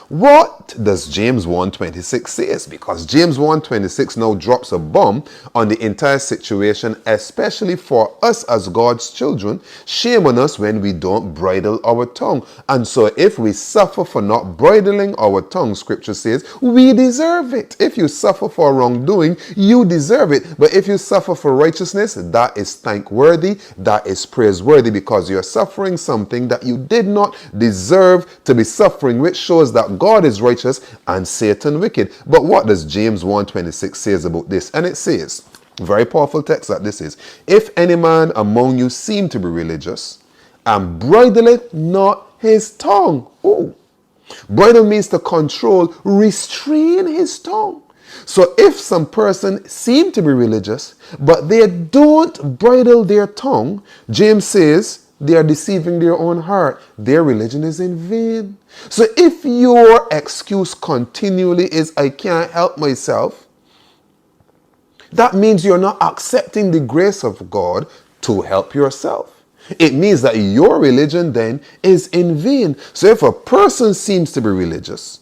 What does James 1:26 say? Because James 1:26 now drops a bomb on the entire situation, especially for us as God's children. Shame on us when we don't bridle our tongue. And so if we suffer for not bridling our tongue, scripture says, we deserve it. If you suffer for wrongdoing, you deserve it. But if you suffer for righteousness, that is thankworthy, that is praiseworthy, because you're suffering something that you did not deserve to be suffering, which shows that God is righteous and Satan wicked. But what does James 1:26 says about this? And it says, very powerful text that this is, if any man among you seem to be religious and bridleth not his tongue. Oh, bridle means to control, restrain his tongue. So if some person seem to be religious, but they don't bridle their tongue, James says, they are deceiving their own heart. Their religion is in vain. So if your excuse continually is, I can't help myself, that means you're not accepting the grace of God to help yourself. It means that your religion then is in vain. So if a person seems to be religious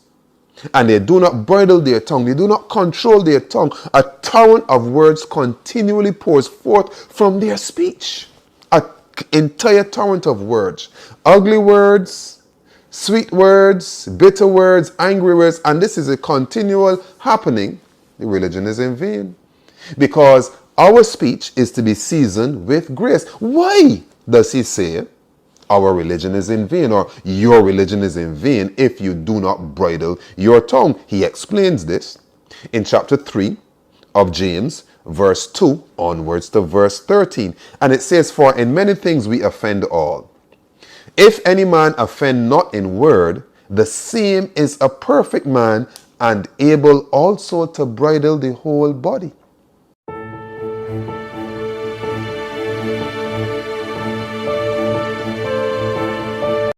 and they do not bridle their tongue, they do not control their tongue, a torrent of words continually pours forth from their speech. Entire torrent of words, ugly words, sweet words, bitter words, angry words, and this is a continual happening. The religion is in vain, because our speech is to be seasoned with grace. Why does he say our religion is in vain, or your religion is in vain, if you do not bridle your tongue? He explains this in chapter 3 of James, verse 2 onwards to verse 13. And it says, for in many things we offend all. If any man offend not in word, the same is a perfect man, and able also to bridle the whole body.